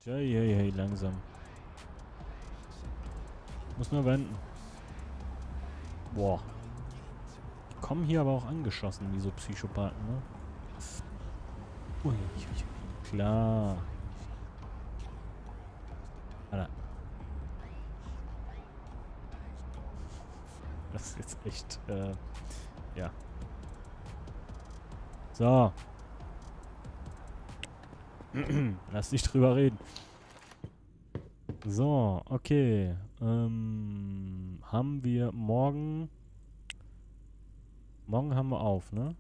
Hey, langsam. Muss nur wenden. Boah. Die kommen hier aber auch angeschossen, wie so Psychopathen, ne? Ui, klar. Alter. Das ist jetzt echt, ja. So. Lass nicht drüber reden. So, okay. Haben wir morgen... Morgen haben wir auf, ne?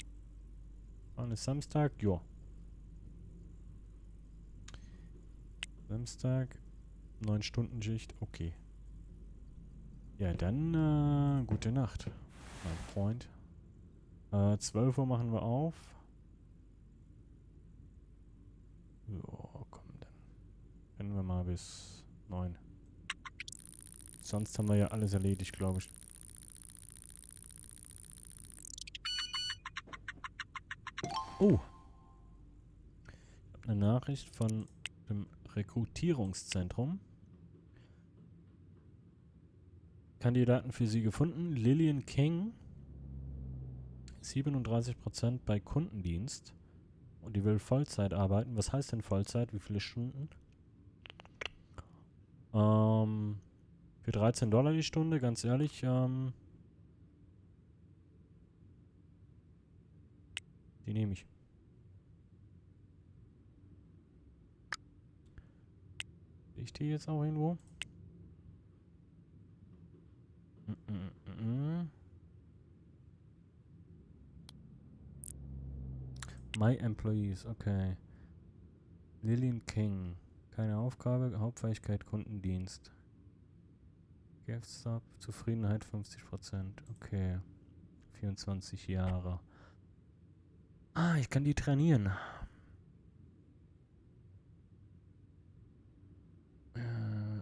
Morgen ist Samstag? Jo. Samstag, 9-Stunden-Schicht, okay. Ja, dann, gute Nacht, mein Freund. 12 Uhr machen wir auf. Jo, komm, dann können wir mal bis 9. Sonst haben wir ja alles erledigt, glaube ich. Oh! Ich habe eine Nachricht von dem Rekrutierungszentrum. Kandidaten für Sie gefunden. Lillian King. 37% bei Kundendienst. Und die will Vollzeit arbeiten. Was heißt denn Vollzeit? Wie viele Stunden? Für $13 die Stunde, ganz ehrlich, die nehme ich. Sehe ich die jetzt auch irgendwo? My Employees, okay. Lillian King. Keine Aufgabe, Hauptfähigkeit, Kundendienst. GameStop, Zufriedenheit 50%. Okay. 24 Jahre. Ah, ich kann die trainieren.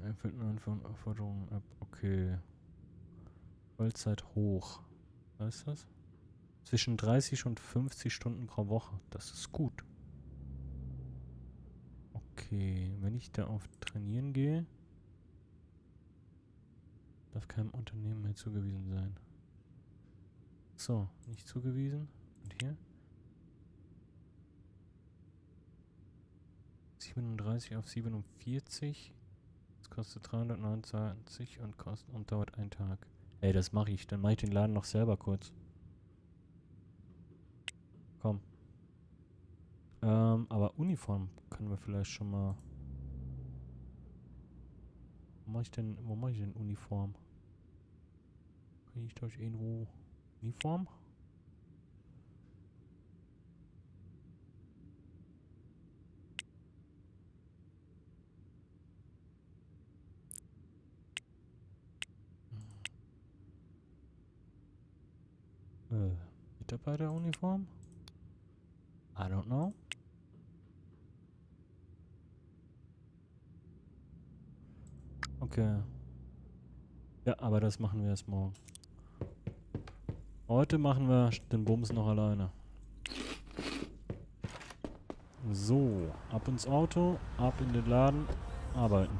Erfüllt nur Anforderungen ab. Okay. Vollzeit hoch. Was ist das? Zwischen 30 und 50 Stunden pro Woche. Das ist gut. Okay, wenn ich da auf Trainieren gehe, darf keinem Unternehmen mehr zugewiesen sein. So, nicht zugewiesen. Und hier? 37 auf 47. Das kostet 329 und dauert einen Tag. Ey, das mache ich. Dann mache ich den Laden noch selber kurz. Komm. Aber Uniform können wir vielleicht schon mal... Wo mache ich denn Uniform? Kriege ich da irgendwo Uniform? Mitarbeiteruniform? I don't know. Okay. Ja, aber das machen wir erst morgen. Heute machen wir den Bums noch alleine. So, ab ins Auto, ab in den Laden, arbeiten.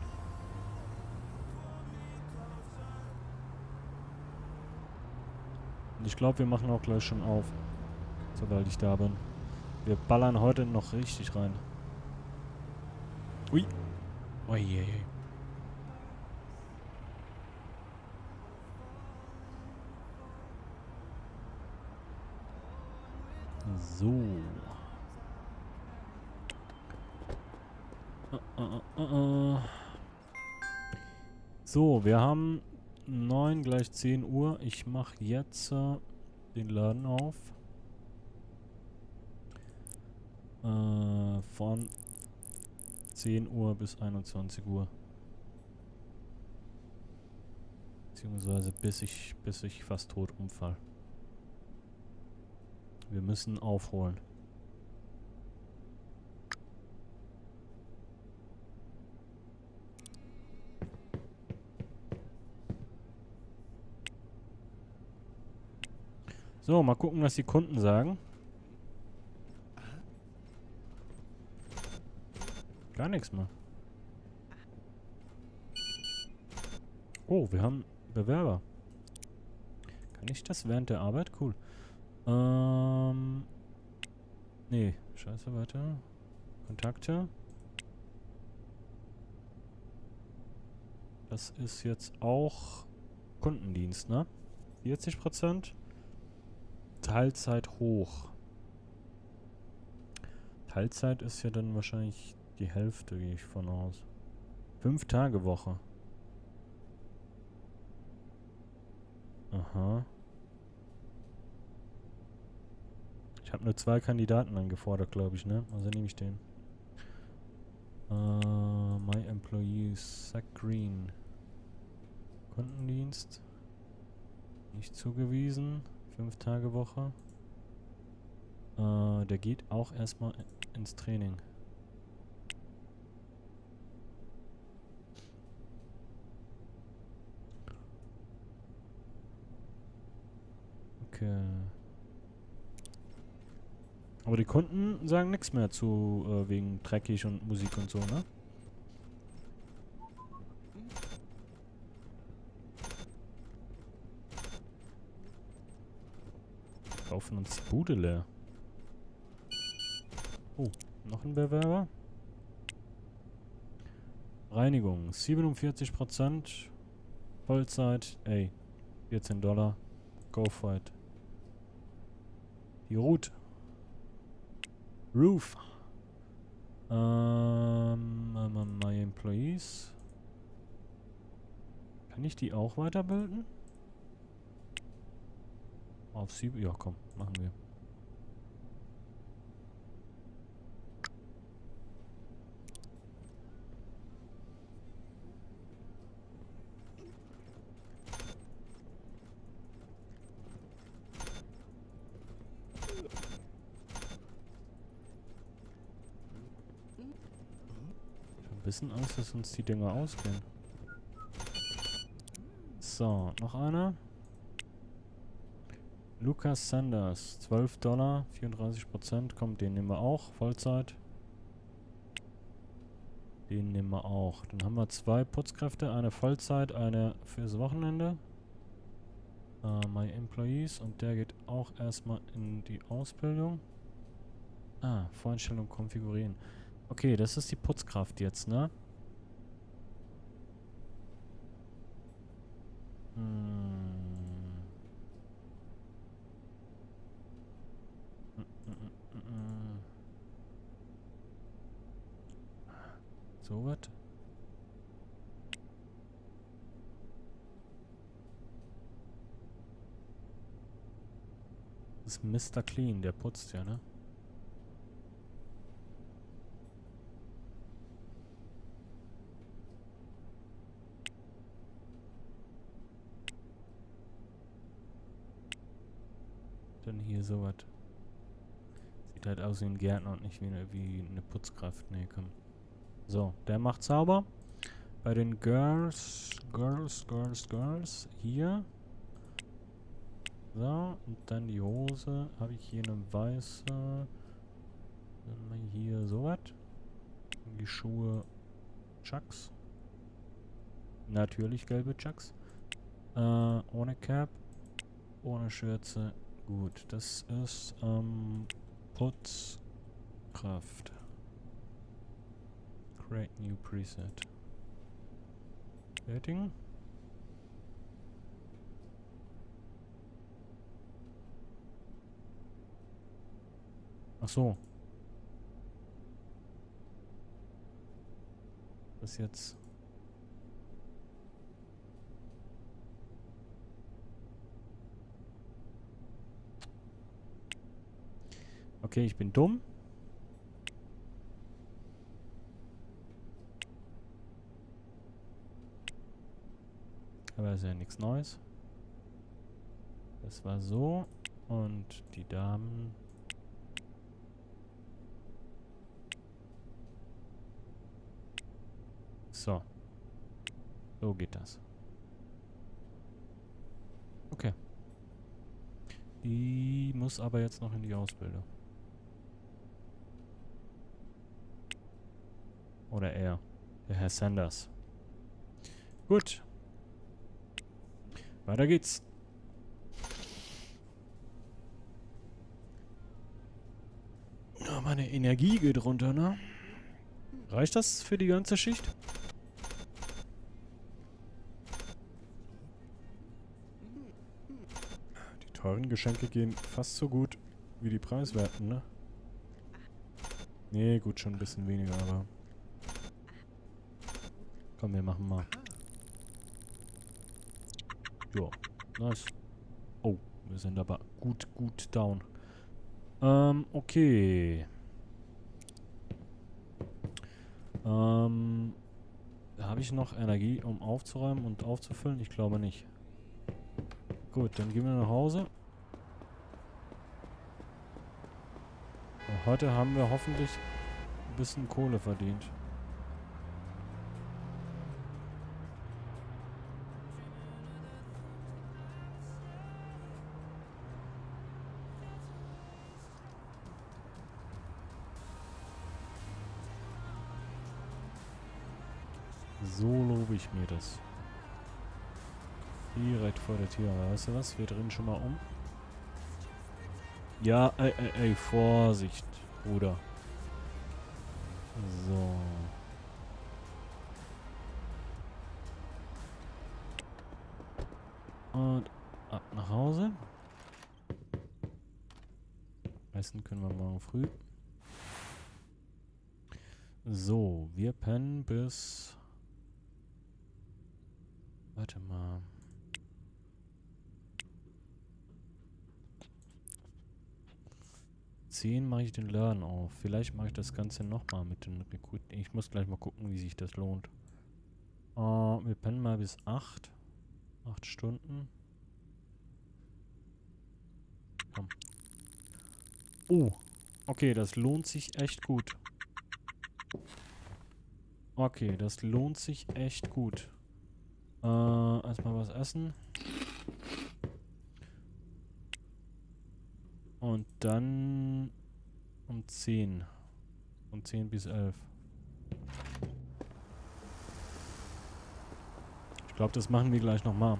Und ich glaube, wir machen auch gleich schon auf, sobald ich da bin. Wir ballern heute noch richtig rein. Ui. Uiuiui. So. So, wir haben 9 gleich 10 Uhr. Ich mache jetzt den Laden auf. Von 10 Uhr bis 21 Uhr. Beziehungsweise bis ich fast tot umfall. Wir müssen aufholen. So, mal gucken, was die Kunden sagen. Gar nichts mehr. Oh, wir haben Bewerber. Kann ich das während der Arbeit? Cool. Nee, scheiße, weiter. Kontakte. Das ist jetzt auch Kundendienst, ne? 40%. Teilzeit hoch. Teilzeit ist ja dann wahrscheinlich die Hälfte, gehe ich von aus. 5-Tage-Woche. Aha. Ich habe nur 2 Kandidaten angefordert, glaube ich, ne? Also nehme ich den. My Employees, Zach Green. Kundendienst. Nicht zugewiesen. 5-Tage-Woche. Der geht auch erstmal ins Training. Okay. Aber die Kunden sagen nichts mehr zu, wegen dreckig und Musik und so, ne? Laufen uns die Bude leer. Oh, noch ein Bewerber. Reinigung, 47%. Vollzeit, ey, $14. Go for it. Die Route. Roof. My Employees. Kann ich die auch weiterbilden? Auf 7? Ja, komm, machen wir. Ich hab ein bisschen Angst, dass uns die Dinger ausgehen. So, noch einer. Lucas Sanders, $12, 34%. Kommt, den nehmen wir auch. Vollzeit. Den nehmen wir auch. Dann haben wir 2 Putzkräfte. Eine Vollzeit, eine fürs Wochenende. My Employees. Und der geht auch erstmal in die Ausbildung. Voreinstellung konfigurieren. Okay, das ist die Putzkraft jetzt, ne? So was? Das ist Mr. Clean, der putzt ja, ne? Dann hier sowas. Sieht halt aus wie ein Gärtner und nicht wie eine Putzkraft. Nee, komm. So, der macht sauber. Bei den Girls. Hier. So, und dann die Hose. Habe ich hier eine weiße. Dann mal hier sowas. Die Schuhe. Chucks. Natürlich gelbe Chucks. Ohne Cap. Ohne Schürze. Gut, das ist Putzkraft. Create new preset. Fertigen. Ach so. Das jetzt. Okay, ich bin dumm. Aber ist ja nichts Neues. Das war so. Und die Damen. So. So geht das. Okay. Die muss aber jetzt noch in die Ausbildung. Oder er. Der Herr Sanders. Gut. Weiter geht's. Oh, meine Energie geht runter, ne? Reicht das für die ganze Schicht? Die teuren Geschenke gehen fast so gut wie die preiswerten, ne? Nee, gut, schon ein bisschen weniger, aber... Komm, wir machen mal. Jo, nice. Oh, wir sind aber gut down. Okay. Habe ich noch Energie, um aufzuräumen und aufzufüllen? Ich glaube nicht. Gut, dann gehen wir nach Hause. Und heute haben wir hoffentlich ein bisschen Kohle verdient. So lobe ich mir das. Direkt vor der Tür. Weißt du was? Wir drehen schon mal um. Ja, ey, Vorsicht, Bruder. So. Und ab nach Hause. Essen können wir morgen früh. So, wir pennen bis... Warte mal. Mache ich den Laden auf. Vielleicht mache ich das Ganze nochmal mit den Rekruten. Ich muss gleich mal gucken, wie sich das lohnt. Wir pennen mal bis 8. 8 Stunden. Komm. Oh. Okay, das lohnt sich echt gut. Okay, das lohnt sich echt gut. Erstmal was essen. Und dann um 10. Von 10 bis 11. Ich glaube, das machen wir gleich nochmal.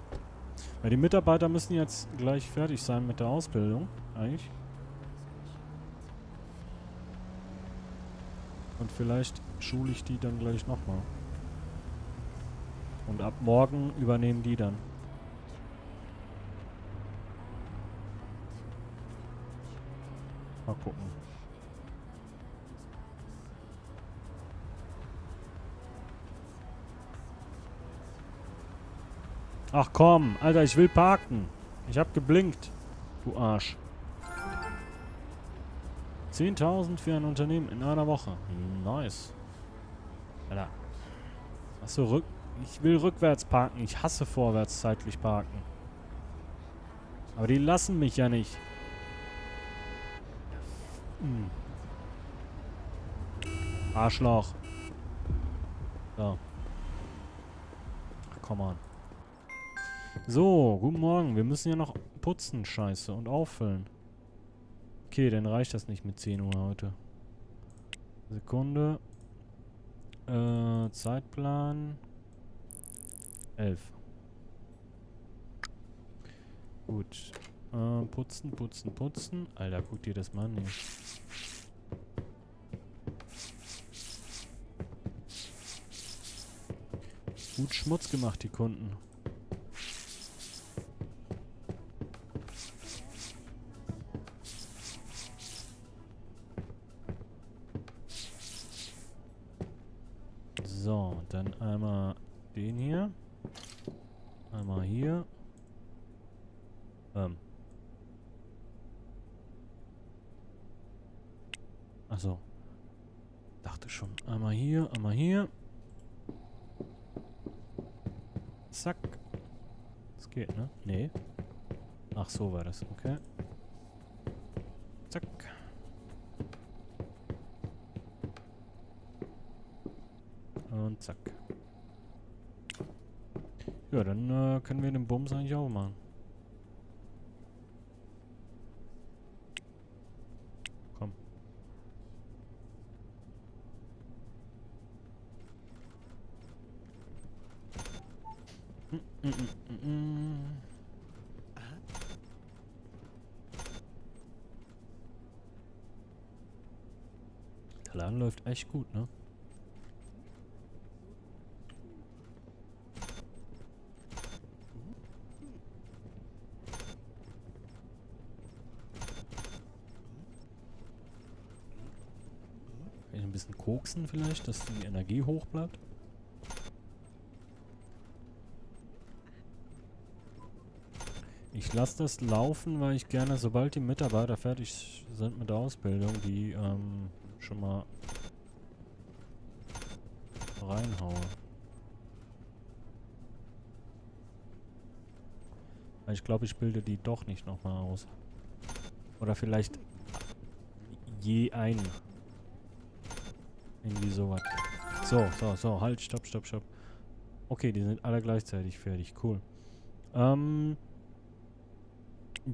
Weil die Mitarbeiter müssen jetzt gleich fertig sein mit der Ausbildung. Eigentlich. Und vielleicht schule ich die dann gleich nochmal. Und ab morgen übernehmen die dann. Mal gucken. Ach komm, Alter, ich will parken. Ich hab geblinkt. Du Arsch. 10.000 für ein Unternehmen in einer Woche. Nice. Alter. Achso, ich will rückwärts parken. Ich hasse vorwärts zeitlich parken. Aber die lassen mich ja nicht. Arschloch. So. Ach, come on. So, guten Morgen. Wir müssen ja noch putzen, scheiße, und auffüllen. Okay, dann reicht das nicht mit 10 Uhr heute. Sekunde. Zeitplan. 11. Gut. Putzen. Alter, guck dir das mal an. Hier. Gut Schmutz gemacht, die Kunden. So, dann einmal den hier. Einmal hier. Achso. Dachte schon. Einmal hier, einmal hier. Zack. Das geht, ne? Nee. Ach, so war das. Okay. Zack. Und zack. Ja, dann können wir den Bums eigentlich auch machen. Komm. Laden läuft echt gut, ne? Kann ich ein bisschen koksen vielleicht, dass die Energie hoch bleibt? Ich lasse das laufen, weil ich gerne, sobald die Mitarbeiter fertig sind mit der Ausbildung, die schon mal reinhaue. Weil ich glaube, ich bilde die doch nicht nochmal aus. Oder vielleicht je einen. Irgendwie sowas. So, halt, stopp. Okay, die sind alle gleichzeitig fertig, cool.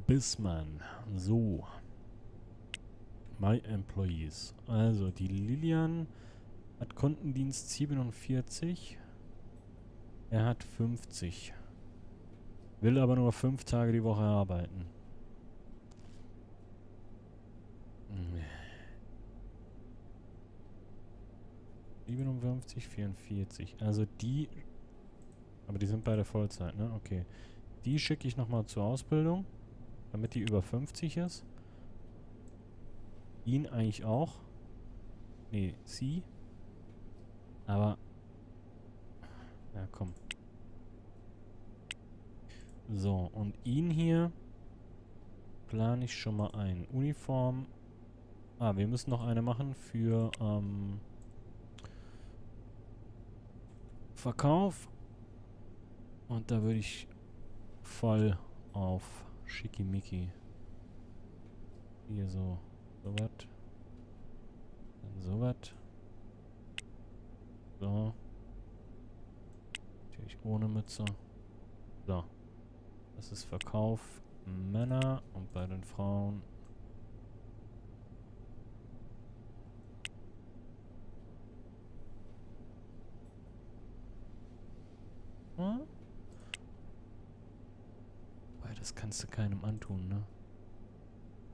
Bisman. So. My Employees. Also, die Lilian hat Kundendienst 47. Er hat 50. Will aber nur 5 Tage die Woche arbeiten. 57, 44. Also die... Aber die sind beide Vollzeit, ne? Okay. Die schicke ich nochmal zur Ausbildung, damit die über 50 ist. Ihn eigentlich auch. Nee, sie. Aber... Ja, komm. So, und ihn hier plane ich schon mal ein. Uniform. Ah, wir müssen noch eine machen für Verkauf. Und da würde ich voll auf Schickimicki. Hier so. Sowas. Dann sowas. So. Natürlich ohne Mütze. So. Das ist Verkauf Männer und bei den Frauen. Hm? Weil das kannst du keinem antun, ne?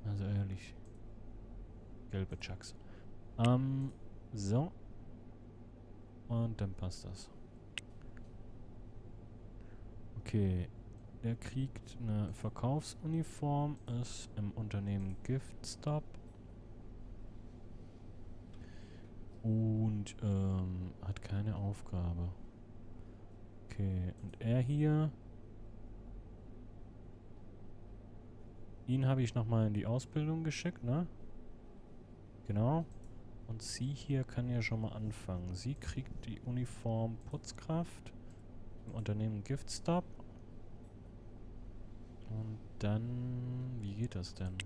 Also ehrlich. Gelbe Chucks. So. Und dann passt das. Okay. Der kriegt eine Verkaufsuniform, ist im Unternehmen Giftstop. Und hat keine Aufgabe. Okay, und er hier. Ihn habe ich nochmal in die Ausbildung geschickt, ne? Genau. Und sie hier kann ja schon mal anfangen. Sie kriegt die Uniform Putzkraft im Unternehmen Giftstop. Und dann... Wie geht das denn?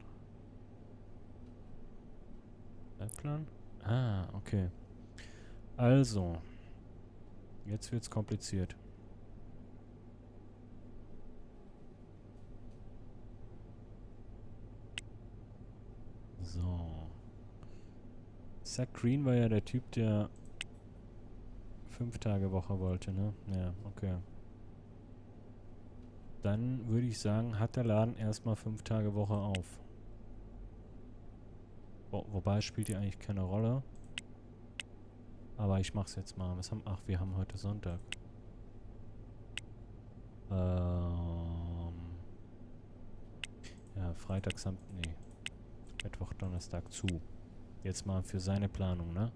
Zeitplan? Ah, okay. Also. Jetzt wird's kompliziert. So. Zach Green war ja der Typ, der 5-Tage-Woche wollte, ne? Ja, okay. Dann würde ich sagen, hat der Laden erstmal 5-Tage-Woche auf. Wobei spielt die eigentlich keine Rolle. Aber ich mach's jetzt mal. Ach, wir haben heute Sonntag. Ja, Freitag, nee. Mittwoch, Donnerstag zu. Jetzt mal für seine Planung, ne?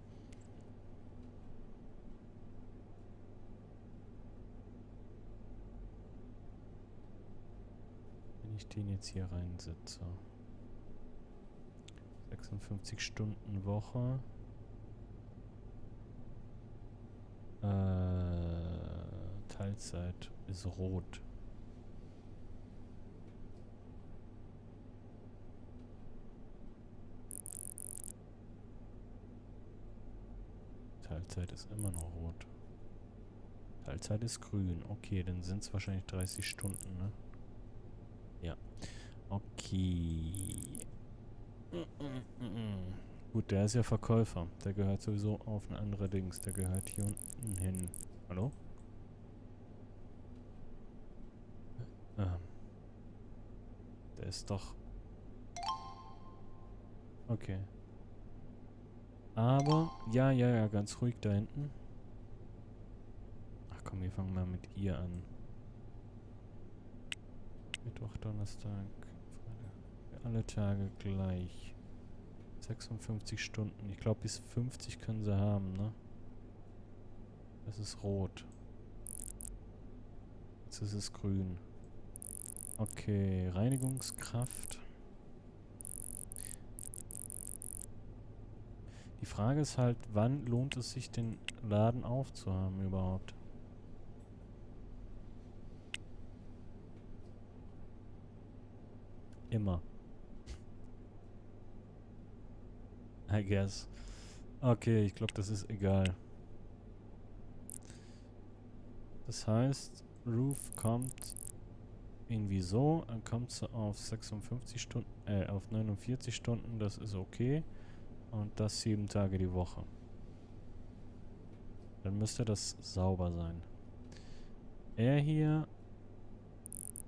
Wenn ich den jetzt hier reinsetze. 56 Stunden Woche. Teilzeit ist rot. Teilzeit ist immer noch rot. Teilzeit ist grün. Okay, dann sind es wahrscheinlich 30 Stunden, ne? Ja. Okay. Gut, der ist ja Verkäufer. Der gehört sowieso auf ein anderes Dings. Der gehört hier unten hin. Hallo? Der ist doch... Okay. Aber, ja, ganz ruhig da hinten. Ach komm, wir fangen mal mit ihr an. Mittwoch, Donnerstag, Freitag. Alle Tage gleich. 56 Stunden. Ich glaube, bis 50 können sie haben, ne? Das ist rot. Jetzt ist es grün. Okay, Reinigungskraft. Die Frage ist halt, wann lohnt es sich, den Laden aufzuhaben überhaupt? Immer. I guess. Okay, ich glaube, das ist egal. Das heißt, Roof kommt irgendwie so, dann kommt sie auf 56 Stunden, auf 49 Stunden, das ist okay. Und das 7 Tage die Woche. Dann müsste das sauber sein. Er hier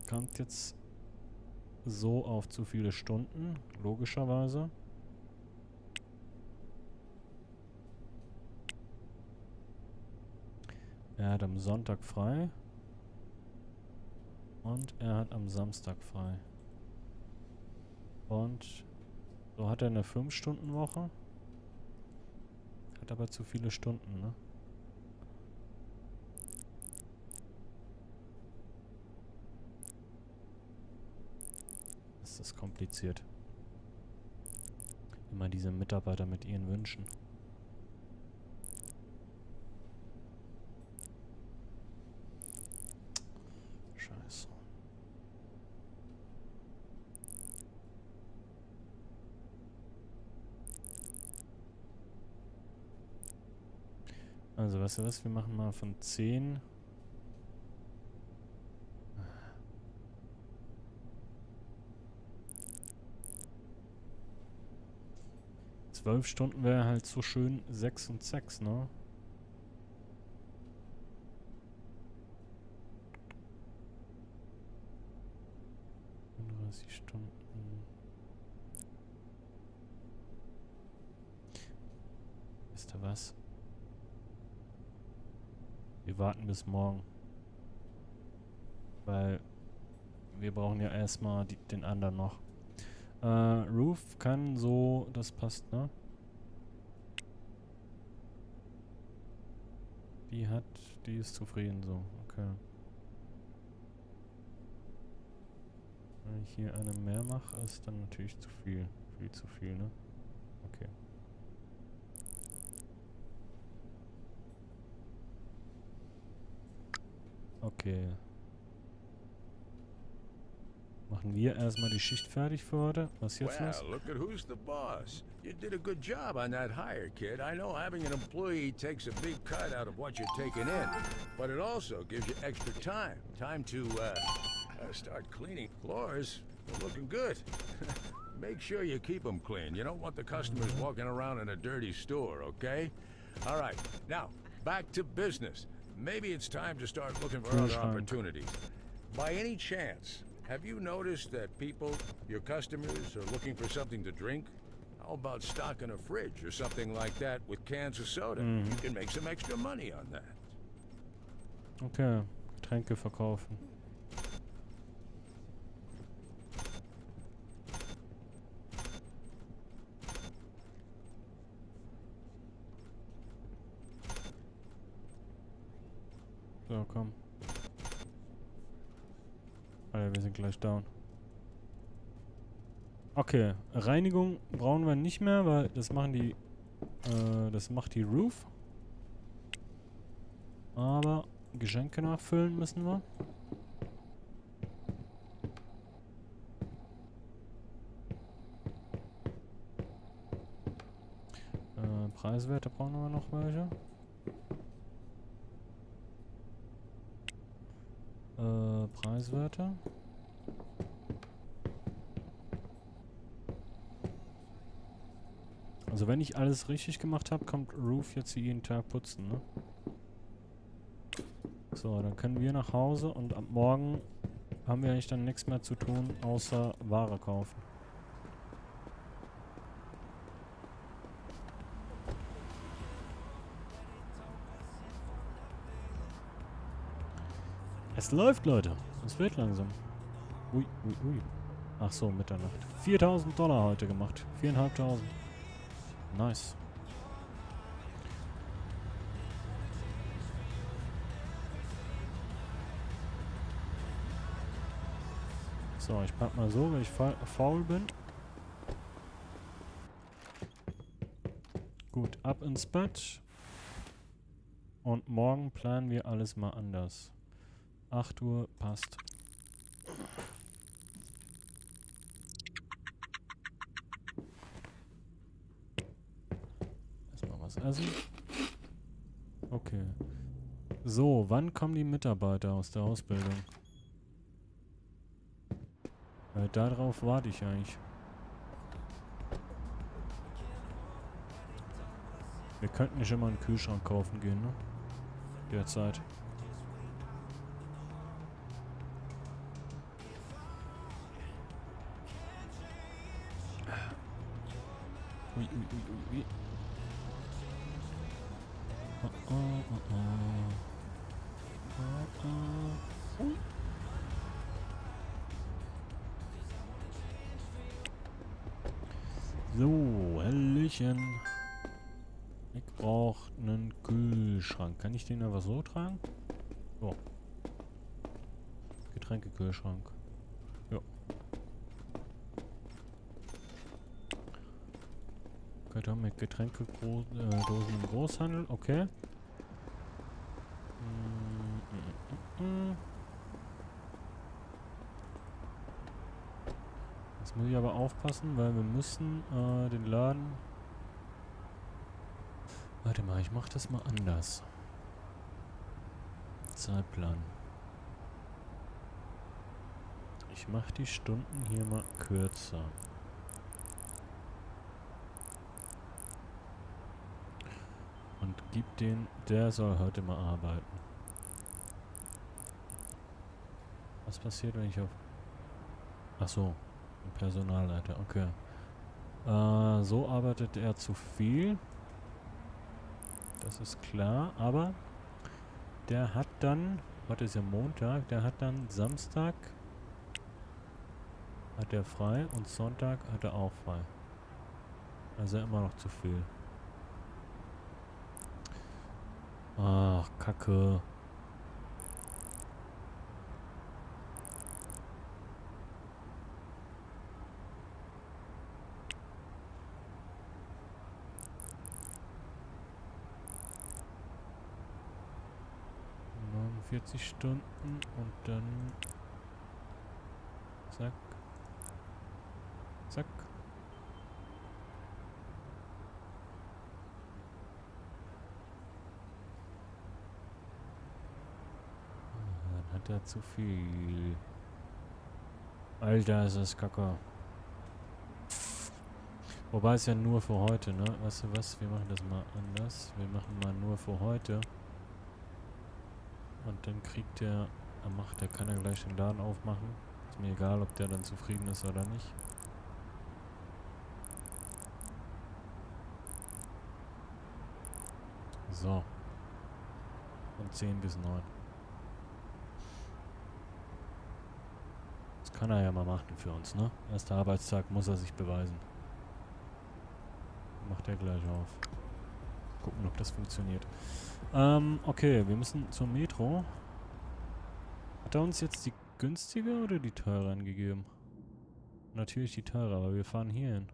kommt jetzt so auf zu viele Stunden, logischerweise. Er hat am Sonntag frei. Und er hat am Samstag frei. Und so hat er eine 5-Stunden-Woche. Hat aber zu viele Stunden, ne? Das ist kompliziert. Immer diese Mitarbeiter mit ihren Wünschen. Scheiße. Also, weißt du was? Wir machen mal von 10. 12 Stunden wäre halt so schön 6 und 6, ne? Stunden. Wisst ihr was? Wir warten bis morgen. Weil wir brauchen ja erstmal den anderen noch. Roof kann so, das passt, ne? Die ist zufrieden so, okay. Wenn ich hier eine mehr mache, ist dann natürlich zu viel. Viel zu viel, ne? Okay. Okay. Machen wir erstmal die Schicht fertig für heute. Was jetzt los? Well, look at who's the boss. You did a good job on that hire, kid. I know having an employee takes a big cut out of what you're taking in, but it also gives you extra time. Time to, start cleaning floors. They're looking good. Make sure you keep them clean. You don't want the customers walking around in a dirty store, okay? All right, now, back to business. Maybe it's time to start looking for other opportunities. By any chance, have you noticed that people, your customers, are looking for something to drink? How about stocking a fridge or something like that with cans of soda? You can make some extra money on that. Okay, Getränke verkaufen. So, komm. Alter, wir sind gleich down. Okay, Reinigung brauchen wir nicht mehr, weil das machen die, das macht die Roof. Aber Geschenke nachfüllen müssen wir. Preiswerte brauchen wir noch welche. Preiswerte. Also wenn ich alles richtig gemacht habe, kommt Roof jetzt jeden Tag putzen, ne? So, dann können wir nach Hause und ab morgen haben wir eigentlich dann nichts mehr zu tun, außer Ware kaufen. Es läuft, Leute. Es wird langsam. Ui, ui, ui. Ach so, Mitternacht. 4.000 Dollar heute gemacht. 4.500. Nice. So, ich pack mal so, wenn ich faul bin. Gut, ab ins Bett. Und morgen planen wir alles mal anders. 8 Uhr passt. Erstmal was essen. Okay. So, wann kommen die Mitarbeiter aus der Ausbildung? Darauf warte ich eigentlich. Wir könnten nicht immer einen Kühlschrank kaufen gehen, ne? Derzeit. Ui, ui, ui, ui. Oh, oh, oh, oh. Oh, oh. Ui. So, Hallöchen. Ich brauche einen Kühlschrank. Kann ich den einfach so tragen? So. Getränkekühlschrank. Ja. Karton mit Getränkedosen im Großhandel. Okay. Jetzt muss ich aber aufpassen, weil wir müssen den Laden... Warte mal, ich mach das mal anders. Zeitplan. Ich mach die Stunden hier mal kürzer. Und gib den, der soll heute mal arbeiten. Was passiert, wenn ich auf... Ach so, ein Personalleiter, okay. So arbeitet er zu viel. Das ist klar, aber der hat dann, heute ist ja Montag, der hat dann Samstag hat er frei und Sonntag hat er auch frei. Also immer noch zu viel. Ach, Kacke. Nur 40 Stunden und dann zack. Zack. Dann hat er zu viel. Alter, ist das Kacke. Wobei es ja nur für heute, ne? Weißt du was? Wir machen das mal anders. Wir machen mal nur für heute. Und dann kriegt der... der kann ja gleich den Laden aufmachen. Ist mir egal, ob der dann zufrieden ist oder nicht. So. Von 10 bis 9. Das kann er ja mal machen für uns, ne? Erster Arbeitstag muss er sich beweisen. Macht er gleich auf. Gucken, ob das funktioniert. Okay, wir müssen zur Metro. Hat er uns jetzt die günstige oder die teure angegeben? Natürlich die teure, aber wir fahren hier hin.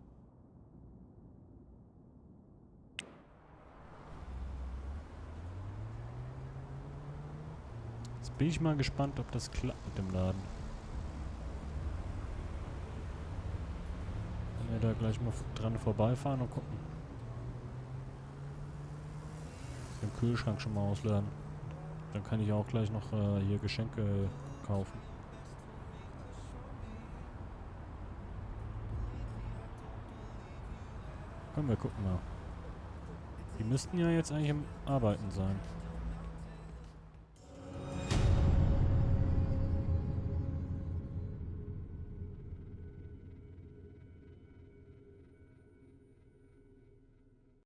Jetzt bin ich mal gespannt, ob das klappt mit dem Laden. Wenn wir da gleich mal dran vorbeifahren und gucken. Den Kühlschrank schon mal ausladen. Dann kann ich auch gleich noch hier Geschenke kaufen. Komm, wir gucken mal. Die müssten ja jetzt eigentlich im Arbeiten sein.